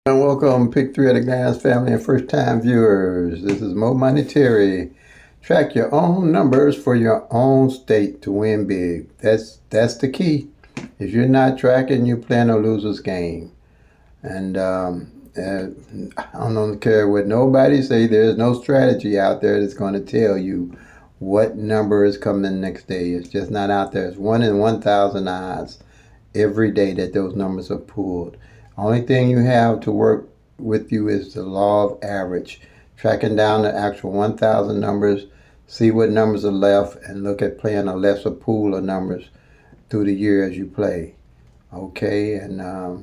And welcome, Pick Three at a Glance family and first-time viewers. This is Mo Monetary. Track your own numbers for your own state to win big. That's the key. If you're not tracking, you're playing a loser's game. And I don't care what nobody say. There's no strategy out there that's going to tell you what number is coming the next day. It's just not out there. It's 1 in 1,000 odds every day that those numbers are pulled. Only thing you have to work with you is the law of average, tracking down the actual 1,000 numbers, see what numbers are left, and look at playing a lesser pool of numbers through the year as you play. Okay, and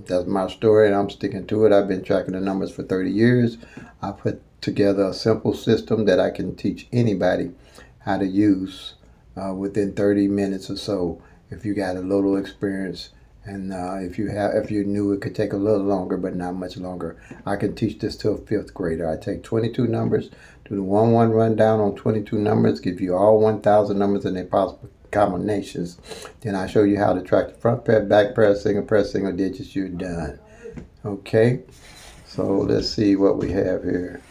that's my story, and I'm sticking to it. I've been tracking the numbers for 30 years. I put together a simple system that I can teach anybody how to use within 30 minutes or so if you got a little experience. And if you knew, it could take a little longer, but not much longer. I can teach this to a fifth grader. I take 22 numbers, do the 1-1 rundown on 22 numbers, give you all 1,000 numbers and their possible combinations. Then I show you how to track the front pair, back pair, single digits. You're done. Okay, so let's see what we have here.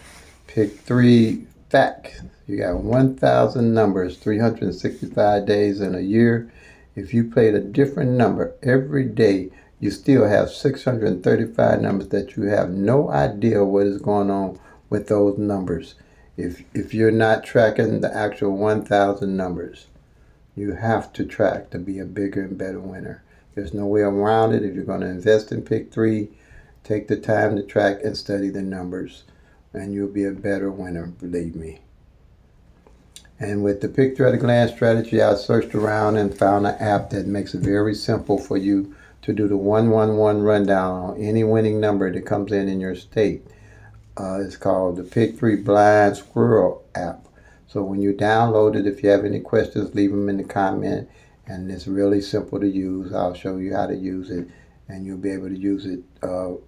Pick three fact. You got 1,000 numbers, 365 days in a year. If you played a different number every day, you still have 635 numbers that you have no idea what is going on with those numbers. If you're not tracking the actual 1,000 numbers, you have to track to be a bigger and better winner. There's no way around it. If you're going to invest in Pick Three, take the time to track and study the numbers, and you'll be a better winner, believe me. And with the Pick Three at a Glance strategy, I searched around and found an app that makes it very simple for you to do the 1-1-1 rundown on any winning number that comes in your state. It's called the Pick Three Blind Squirrel app. So when you download it, if you have any questions, leave them in the comment. And it's really simple to use. I'll show you how to use it, and you'll be able to use it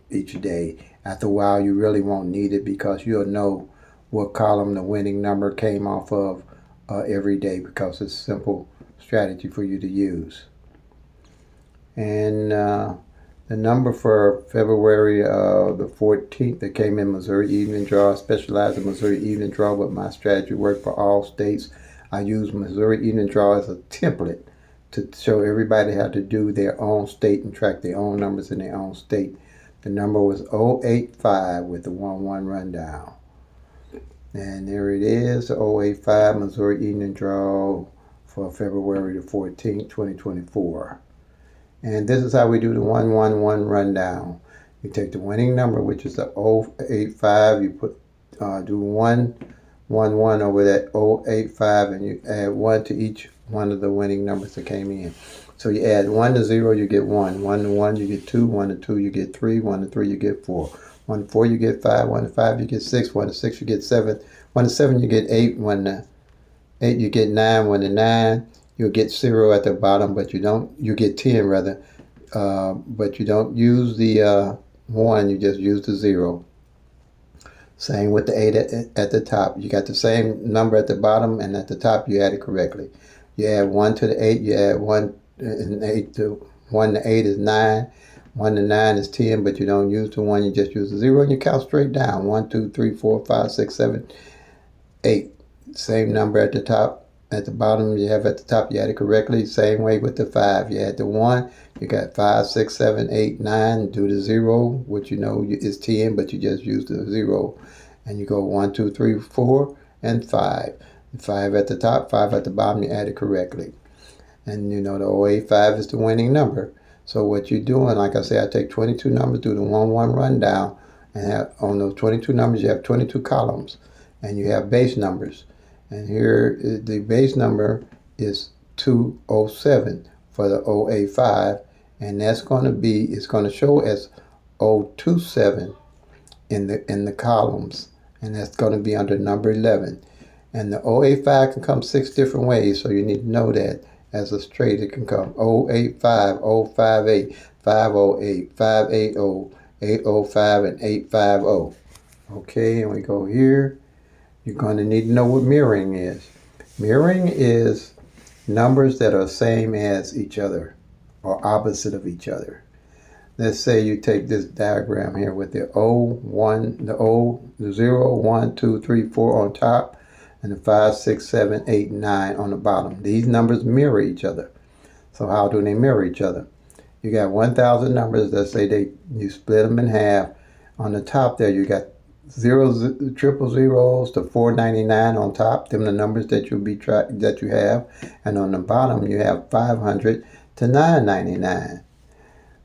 each day. After a while, you really won't need it because you'll know what column the winning number came off of every day, because it's a simple strategy for you to use. And the number for February the 14th that came in Missouri Evening Draw. I specialize in Missouri Evening Draw, but my strategy worked for all states. I use Missouri Evening Draw as a template to show everybody how to do their own state and track their own numbers in their own state. The number was 085 with the 1-1 rundown. And there it is, the 085 Missouri Evening Draw for February the 14th, 2024. And this is how we do the 1-1-1 rundown. You take the winning number, which is the 085, you put do 1-1-1 over that 085, and you add 1 to each one of the winning numbers that came in. So you add 1 to 0, you get 1. 1 to 1, you get 2. 1 to 2, you get 3. 1 to 3, you get 4. 1 to 4, you get 5. 1 to 5, you get 6. 1 to 6, you get 7. 1 to 7, you get 8. 1 to 8, you get 9. 1 to 9, you'll get 0 at the bottom, but you get 10 rather. But you don't use the 1, you just use the 0. Same with the 8 at the top. You got the same number at the bottom, and at the top you add it correctly. You add 1 to the 8, you add 1 and 8 to 1 to 8 is 9. 1 to 9 is 10, but you don't use the 1, you just use the 0, and you count straight down. 1, 2, 3, 4, 5, 6, 7, 8. Same number at the top. At the bottom, you have at the top, you add it correctly. Same way with the 5. You add the 1, you got 5, 6, 7, 8, 9. Do the 0, which you know is 10, but you just use the 0. And you go 1, 2, 3, 4, and 5. 5 at the top, 5 at the bottom, you add it correctly. And you know the 085 is the winning number. So what you're doing, like I say, I take 22 numbers, do the 1-1 rundown, and on those 22 numbers, you have 22 columns, and you have base numbers. And here, the base number is 207 for the 085, and that's going to be, it's going to show as 027 in the columns, and that's going to be under number 11. And the 085 can come 6 different ways, so you need to know that. As a straight, it can come 085, 058, 508, 580, 805, and 850. Okay, and we go here. You're going to need to know what mirroring is. Mirroring is numbers that are same as each other or opposite of each other. let's say you take this diagram here with the the 0, 1, 2, 3, 4 on top, and the 5, 6, 7, 8, 9 on the bottom. These numbers mirror each other. So how do they mirror each other? You got 1,000 numbers. Let's say you split them in half. On the top there, you got triple zeros to 499 on top. Them the numbers that that you have, and on the bottom you have 500 to 999.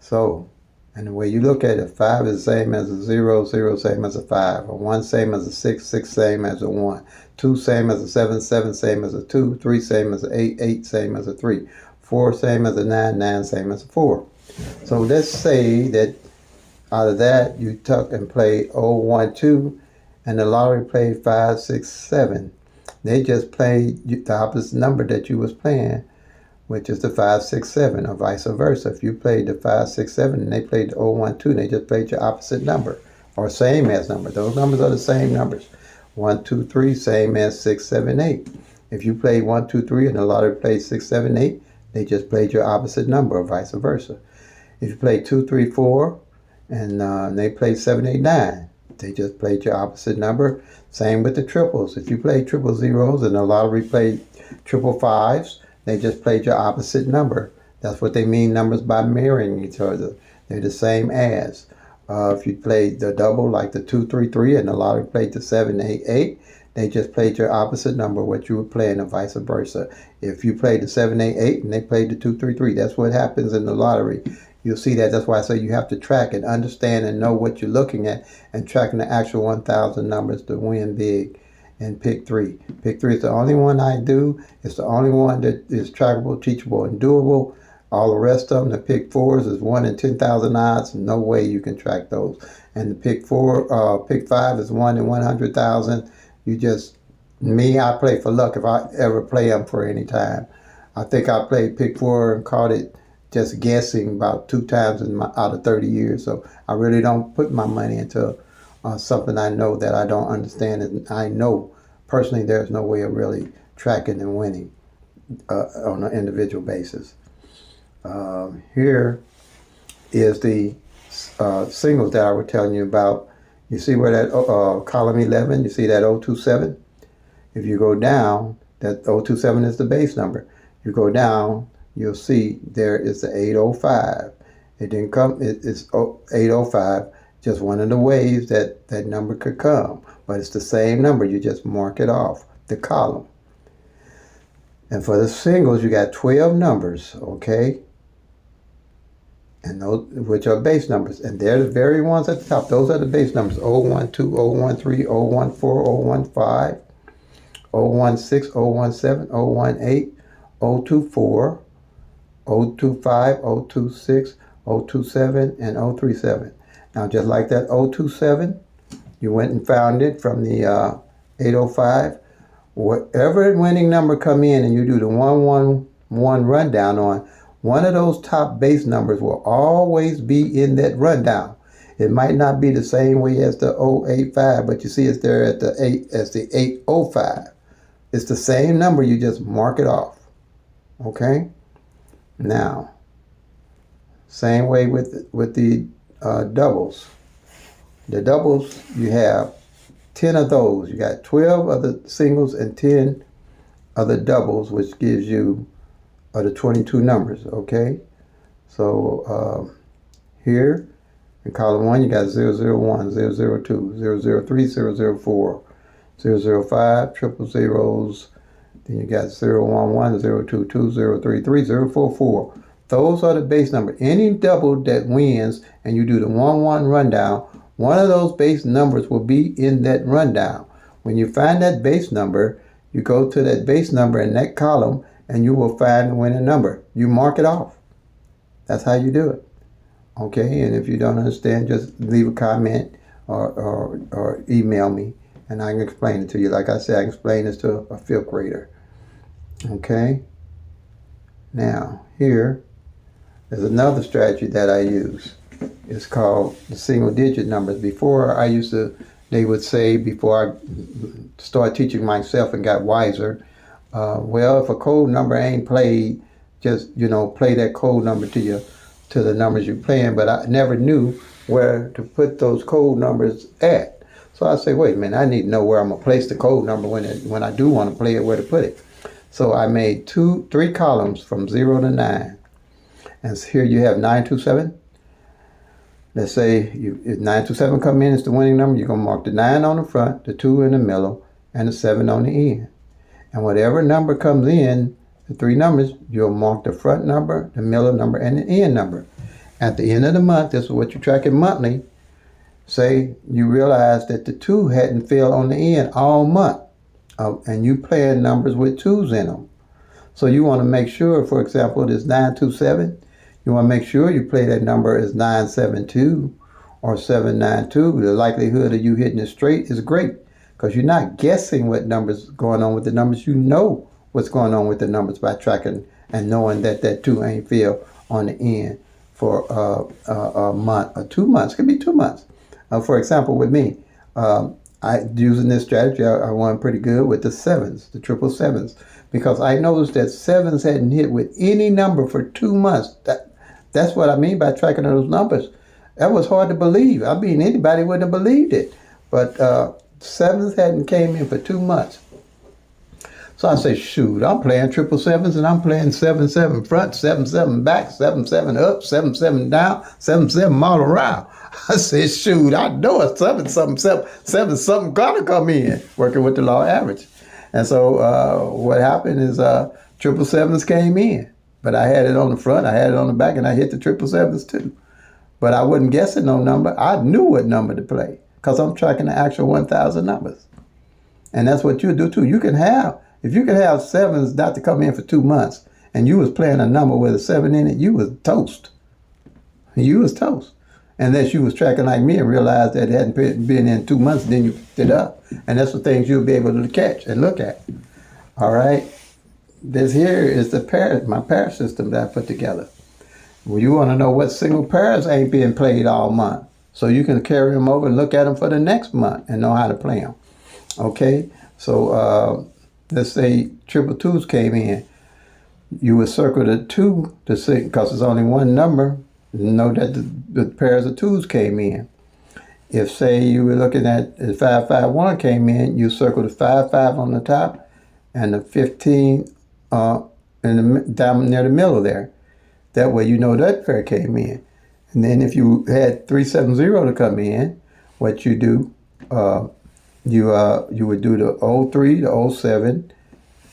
So, and the way you look at it, 5 is the same as a 0, 0 same as a 5, or 1 same as a 6, 6 same as a 1, 2 same as a 7, 7 same as a 2, 3 same as a 8, 8 same as a 3, 4 same as a 9, 9 same as a 4. So let's say that out of that you took and played 0, 1, 2, and the lottery played 5, 6, 7. They just played the opposite number that you was playing, which is the 5, 6, 7, or vice versa. If you played the 5, 6, 7 and they played the 0, 1, 2, they just played your opposite number, or same as number. Those numbers are the same numbers. 1, 2, 3, same as 6, 7, 8. If you played 1, 2, 3 and the lottery played 6, 7, 8, they just played your opposite number, or vice versa. If you played 2, 3, 4, and they played 7, 8, 9, they just played your opposite number. Same with the triples. If you played triple zeros and the lottery played triple fives, they just played your opposite number. That's what they mean numbers by mirroring each other. They're the same as. If you played the double like the 2, 3, 3 and the lottery played the 7, 8, 8, they just played your opposite number, what you were playing, and vice versa. If you played the 7, 8, 8 and they played the 2, 3, 3, that's what happens in the lottery. You'll see that. That's why I say you have to track and understand and know what you're looking at, and tracking the actual 1,000 numbers to win big. And pick 3. Pick 3 is the only one I do. It's the only one that is trackable, teachable, and doable. All the rest of them, the pick 4s is 1 in 10,000 odds. No way you can track those. And the pick 5 is 1 in 100,000. You just, I play for luck if I ever play them for any time. I think I played pick 4 and caught it just guessing about 2 times out of 30 years. So I really don't put my money into something I know that I don't understand. And I know personally there's no way of really tracking and winning on an individual basis. Here is the singles that I was telling you about. You see where that column 11, you see that 027? If you go down, that 027 is the base number. You go down, you'll see there is the 805. It didn't come, it's 805, just one of the ways that that number could come. But it's the same number, you just mark it off, the column. And for the singles, you got 12 numbers, okay? And those, which are base numbers. And they're the very ones at the top. Those are the base numbers. 012, 013, 014, 015, 016, 017, 018, 024, 025, 026, 027, and 037. Now, just like that 027, you went and found it from the 805. Whatever winning number come in and you do the 111 rundown on, one of those top base numbers will always be in that rundown. It might not be the same way as the 085, but you see it's there at the 805. It's the same number, you just mark it off. Okay? Now, same way with the doubles. The doubles, you have 10 of those. You got 12 of the singles and 10 of the doubles, which gives you the 22 numbers, okay? So here in column 1, you got 001, 002, 003, 004, 005, triple zeros. Then you got 011, 022, 033, 044. Those are the base numbers. Any double that wins and you do the 1-1 rundown, one of those base numbers will be in that rundown. When you find that base number, you go to that base number in that column and you will find the winning number. You mark it off. That's how you do it. Okay, and if you don't understand, just leave a comment or email me and I can explain it to you. Like I said, I can explain this to a fifth grader. Okay, now here is another strategy that I use. It's called the single digit numbers. Before they would say, before I started teaching myself and got wiser, well, if a code number ain't played, just, play that code number to your to the numbers you're playing, but I never knew where to put those code numbers at. So I say, wait a minute, I need to know where I'm gonna place the code number when I do want to play it, where to put it. So I made three columns from 0 to 9. And here you have 927. Let's say if 927 come in, it's the winning number. You're gonna mark the 9 on the front, the 2 in the middle, and the 7 on the end. And whatever number comes in, the three numbers, you'll mark the front number, the middle number, and the end number. At the end of the month, this is what you're tracking monthly. Say you realize that the 2 hadn't fell on the end all month, and you playing numbers with 2s in them. So you want to make sure, for example, this 927, you want to make sure you play that number as 972 or 792. The likelihood of you hitting it straight is great because you're not guessing what numbers going on with the numbers. You know what's going on with the numbers by tracking and knowing that that 2 ain't fell on the end for a month or 2 months. It could be 2 months. For example, with me, I using this strategy, I won pretty good with the 7s, the triple 7s, because I noticed that 7s hadn't hit with any number for 2 months. That's what I mean by tracking those numbers. That was hard to believe. I mean, anybody wouldn't have believed it. But 7s hadn't came in for 2 months. So I say, shoot, I'm playing triple 7s and I'm playing 7-7 front, 7-7 back, 7-7 up, 7-7 down, 7-7 all around. I said, shoot, I know it's 7-something gotta come in, working with the law average. And so what happened is triple 7s came in. But I had it on the front, I had it on the back, and I hit the triple 7s too. But I wasn't guessing no number. I knew what number to play because I'm tracking the actual 1,000 numbers. And that's what you do too. If you can have 7s not to come in for 2 months and you was playing a number with a 7 in it, you was toast. You was toast. Unless you was tracking like me and realized that it hadn't been in 2 months, then you picked it up. And that's the things you'll be able to catch and look at. All right. This here is my pair system that I put together. Well, you want to know what single pairs ain't being played all month. So you can carry them over and look at them for the next month and know how to play them. Okay. So let's say triple 2s came in. You would circle the 2 to see, because there's only one number, know that the pairs of 2s came in. If, say, you were looking at 551 came in, you circle the 55 on the top and the 15 down near the middle there. That way you know that pair came in. And then if you had 370 to come in, what you do, you would do the 03, the 07,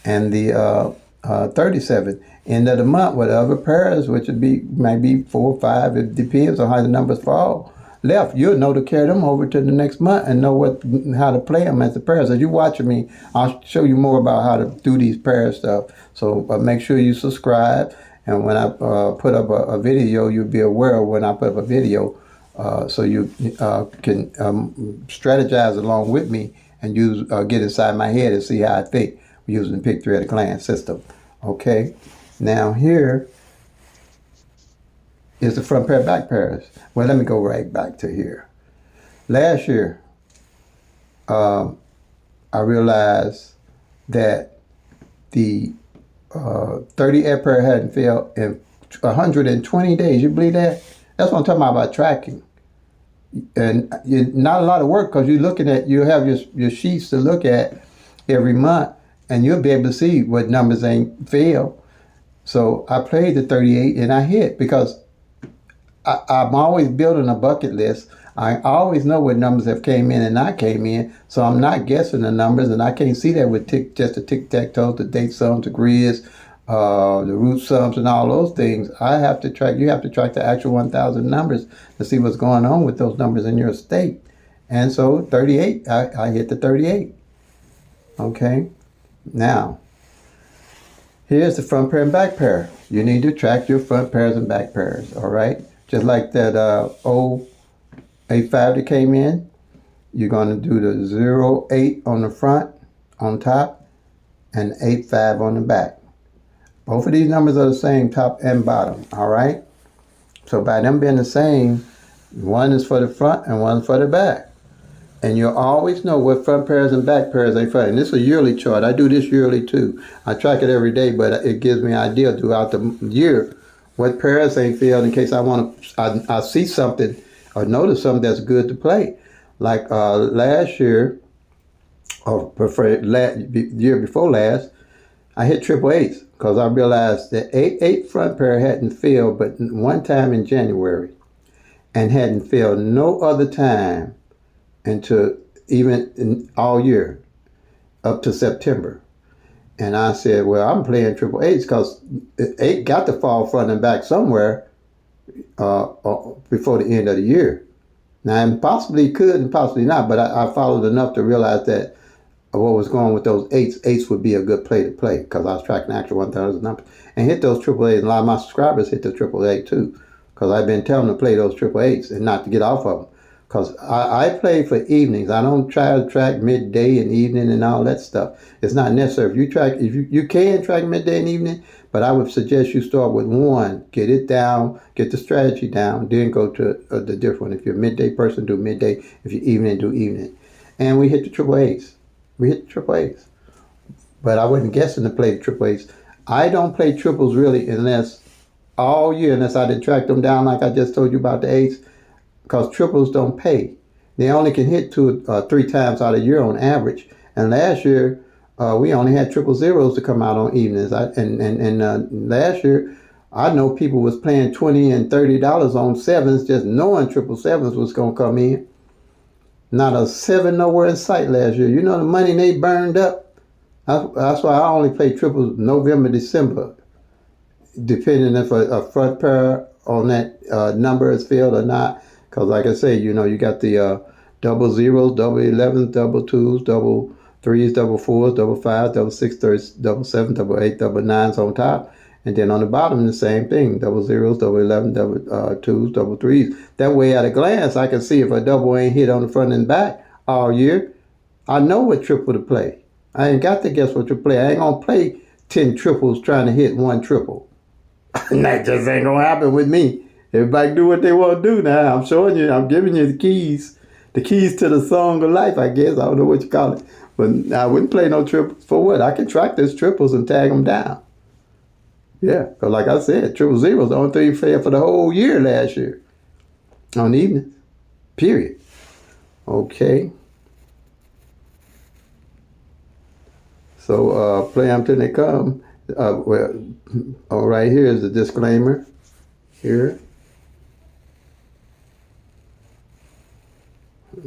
and the 37. End of the month, whatever pairs, which might be 4 or 5, it depends on how the numbers fall. Left, you'll know to carry them over to the next month and know how to play them as the pairs. As you're watching me, I'll show you more about how to do these pair stuff. So make sure you subscribe, and when I put up a video, you'll be aware of when I put up a video, so you can strategize along with me and get inside my head and see how I think using the Pick 3 at a glance system. Okay, now here is the front pair, back pairs. Well, let me go right back to here. Last year, I realized that the 38 pair hadn't failed in 120 days. You believe that? That's what I'm talking about tracking. And not a lot of work because you have your sheets to look at every month, and you'll be able to see what numbers ain't failed. So I played the 38 and I hit because I'm always building a bucket list. I always know what numbers have came in and not came in, so I'm not guessing the numbers, and I can't see that with just the tic-tac-toe, the date sums, the grids, the root sums, and all those things. You have to track the actual 1,000 numbers to see what's going on with those numbers in your state. And so 38, I hit the 38. Okay, now here's the front pair and back pair. You need to track your front pairs and back pairs. All right. Just like that 085 that came in, you're going to do the 08 on the front, on top, and 85 on the back. Both of these numbers are the same, top and bottom, all right? So by them being the same, one is for the front and one is for the back. And you'll always know what front pairs and back pairs they for. And this is a yearly chart. I do this yearly too. I track it every day, but it gives me an idea throughout the year what pairs ain't filled in case I see something or notice something that's good to play. Like last year, or prefer year before last, I hit triple eights because I realized that eight front pair hadn't filled but one time in January and hadn't filled no other time until all year up to September. And I said, well, I'm playing triple eights because eight got to fall front and back somewhere before the end of the year. Now, and possibly could and possibly not, but I followed enough to realize that what was going with those eights. Eights would be a good play to play because I was tracking actual 1,000 numbers and hit those triple eights. And a lot of my subscribers hit the triple eight too because I've been telling them to play those triple eights and not to get off of them. Because I play for evenings. I don't try to track midday and evening and all that stuff. It's not necessary. If you can track midday and evening, but I would suggest you start with one, get it down, get the strategy down, then go to the different one. If you're a midday person, do midday. If you're evening, do evening. And we hit the triple eights. We hit the triple eights. But I wasn't guessing to play the triple eights. I don't play triples really unless all year, unless I did track them down like I just told you about the eights, because triples don't pay. They only can hit 3 times out of a year on average. And last year, we only had triple zeros to come out on evenings. Last year, I know people was playing $20 and $30 on sevens, just knowing triple sevens was going to come in. Not a seven nowhere in sight last year. You know the money they burned up? That's why I only play triples November, December, depending if a front pair on that number is filled or not. Because like I say, you got the double zeros, double 11s, double twos, double threes, double fours, double fives, double six, double seven, double eight, double nines on top. And then on the bottom, the same thing, double zeros, double 11, double twos, double threes. That way, at a glance, I can see if a double ain't hit on the front and back all year. I know what triple to play. I ain't got to guess what to play. I ain't going to play 10 triples trying to hit one triple. That just ain't going to happen with me. Everybody do what they want to do now. I'm showing you, I'm giving you the keys to the song of life, I guess. I don't know what you call it. But I wouldn't play no triples. For what? I can track those triples and tag them down. Yeah, because like I said, triple zeros, the only thing fair for the whole year last year. On the evening. Period. Okay. So play them till they come. All right, here's the disclaimer. Here.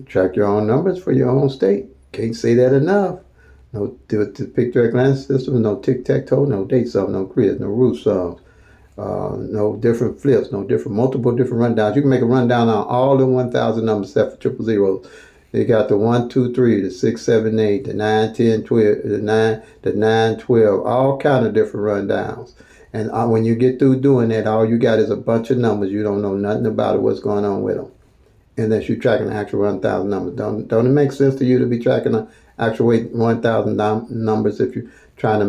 Track your own numbers for your own state. Can't say that enough. No picture glance system, no tic-tac-toe, no date sum, no quiz, no root sums, no different flips, multiple different rundowns. You can make a rundown on all the 1,000 numbers except for triple zeros. You got the 1, 2, 3, the 6, 7, 8, the 9, 10, 12, the 9, 12, all kind of different rundowns. And when you get through doing that, all you got is a bunch of numbers. You don't know nothing about it, what's going on with them. Unless you're tracking the actual 1,000 numbers. Don't it make sense to you to be tracking the actual 1,000 numbers if you're trying to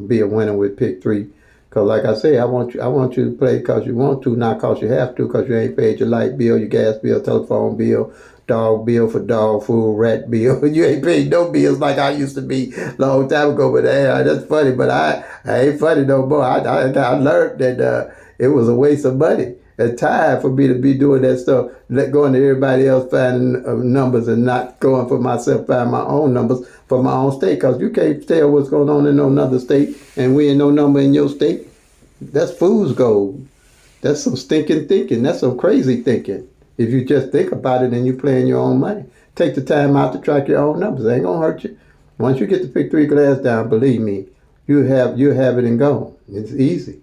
be a winner with pick 3? Because like I say, I want you to play because you want to, not because you have to, because you ain't paid your light bill, your gas bill, telephone bill, dog bill for dog food, rat bill. You ain't paid no bills like I used to be a long time ago. But that's funny. But I ain't funny no more. I learned that it was a waste of money. It's time for me to be doing that stuff, going to everybody else finding numbers and not going for myself, find my own numbers for my own state. Because you can't tell what's going on in no another state and we ain't no number in your state. That's fool's gold. That's some stinking thinking. That's some crazy thinking. If you just think about it and you playing your own money. Take the time out to track your own numbers. It ain't going to hurt you. Once you get the pick 3 glass down, believe me, you'll have it and go. It's easy.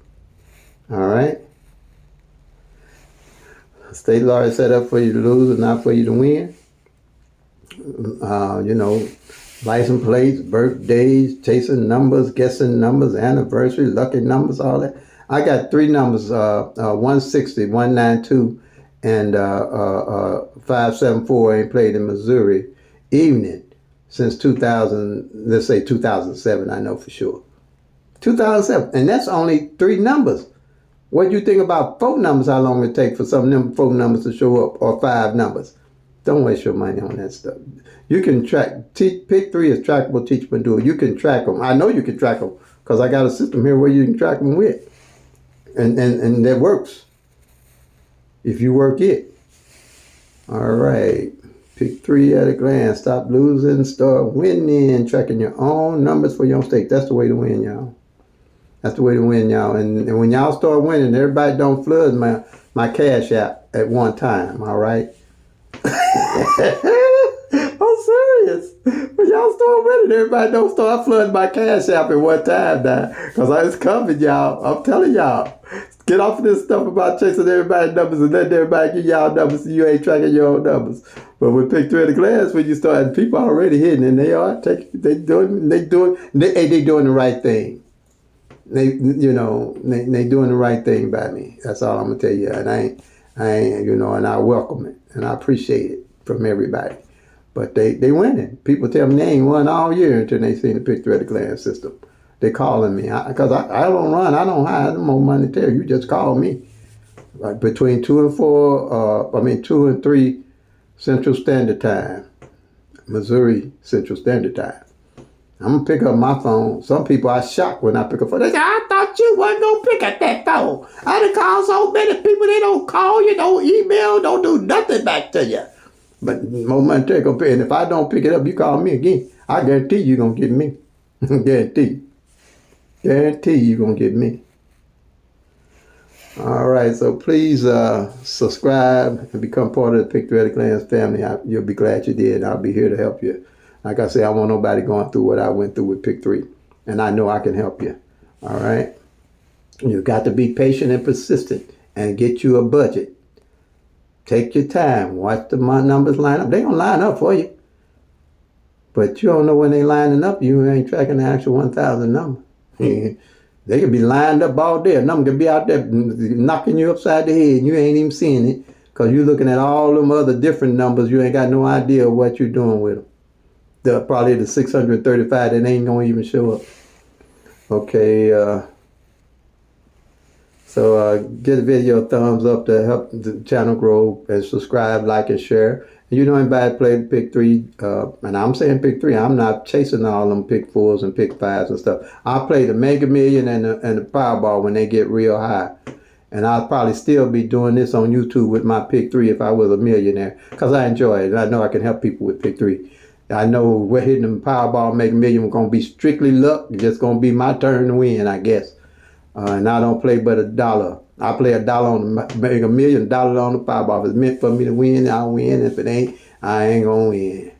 All right? State law is set up for you to lose and not for you to win. License plates, birthdays, chasing numbers, guessing numbers, anniversary, lucky numbers, all that. I got 3 numbers, 160, 192, and 574 ain't played in Missouri evening since 2000, let's say 2007, I know for sure. 2007, and that's only 3 numbers. What do you think about 4 numbers, how long it take for some of them 4 numbers to show up, or 5 numbers? Don't waste your money on that stuff. You can track, pick 3 is trackable, teachable, and do it. You can track them. I know you can track them because I got a system here where you can track them with. And that works if you work it. All right. Pick 3 at a glance. Stop losing, start winning. Tracking your own numbers for your own stake. That's the way to win, y'all. That's the way to win, y'all. And when y'all start winning, everybody don't flood my cash app at one time. All right. I'm serious. When y'all start winning, everybody don't start flooding my cash app at one time now. Because I was coming, y'all. I'm telling y'all. Get off of this stuff about chasing everybody's numbers and letting everybody give y'all numbers so you ain't tracking your own numbers. But with Pick 3 at a glance, when you start, people are already hitting and they are taking, they doing the right thing. They doing the right thing by me. That's all I'm gonna tell you. And I ain't, and I welcome it and I appreciate it from everybody. But they winning. People tell me they ain't won all year until they seen the Pick 3 at a glance system. They calling me because I don't run. I don't hide more money there. You just call me. Like between 2 and 3 Central Standard Time, Missouri Central Standard Time. I'm gonna pick up my phone. Some people are shocked when I pick up phone. They say, "I thought you wasn't gonna pick up that phone. I done called so many people. They don't call you, don't email, don't do nothing back to you." But more money take gonna pay. And if I don't pick it up, you call me again. I guarantee you gonna get me. Guarantee you gonna get me. All right, so please subscribe and become part of the Pick 3 at a glance family. You'll be glad you did. I'll be here to help you. Like I say, I want nobody going through what I went through with Pick 3, and I know I can help you. All right, you got to be patient and persistent, and get you a budget. Take your time. Watch the numbers line up. They gonna line up for you, but you don't know when they lining up. You ain't tracking the actual 1,000 number. They could be lined up all day. A number could be out there knocking you upside the head and you ain't even seeing it because you're looking at all them other different numbers. You ain't got no idea what you're doing with them. Probably the 635 that ain't going to even show up. Okay, so give the video a thumbs up to help the channel grow, and subscribe, like, and share. And you know anybody played Pick 3, and I'm saying Pick 3, I'm not chasing all them Pick 4s and Pick 5s and stuff. I play the Mega Million and the Powerball when they get real high. And I'll probably still be doing this on YouTube with my Pick 3 if I was a millionaire, because I enjoy it. And I know I can help people with Pick 3. I know we're hitting the Powerball Mega Million. We're going to be strictly luck. It's just going to be my turn to win, I guess. And I don't play but $1. I play $1 on the Mega Million, $1 on the Powerball. If it's meant for me to win, I'll win. If it ain't, I ain't going to win.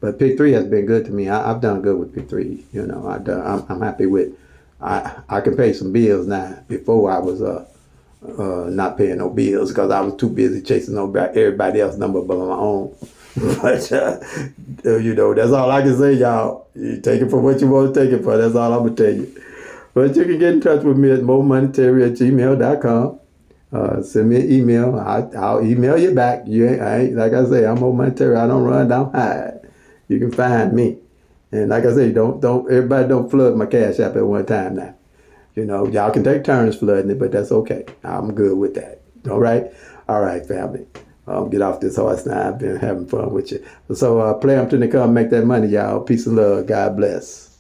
But Pick 3 has been good to me. I've done good with Pick 3. I'm happy with. I can pay some bills now. Before I was not paying no bills because I was too busy chasing everybody else's number but my own. But that's all I can say, y'all. You take it for what you want to take it for. That's all I'm gonna tell you. But you can get in touch with me at momonetary@gmail.com. Send me an email. I'll email you back. I ain't, like I say, I'm Mo Monetary. I don't run, don't hide. You can find me. And like I say, everybody don't flood my cash app at one time now. Y'all can take turns flooding it, but that's okay. I'm good with that. All right? All right, family. Get off this horse now. I've been having fun with you. So play them till they come, make that money, y'all. Peace and love. God bless.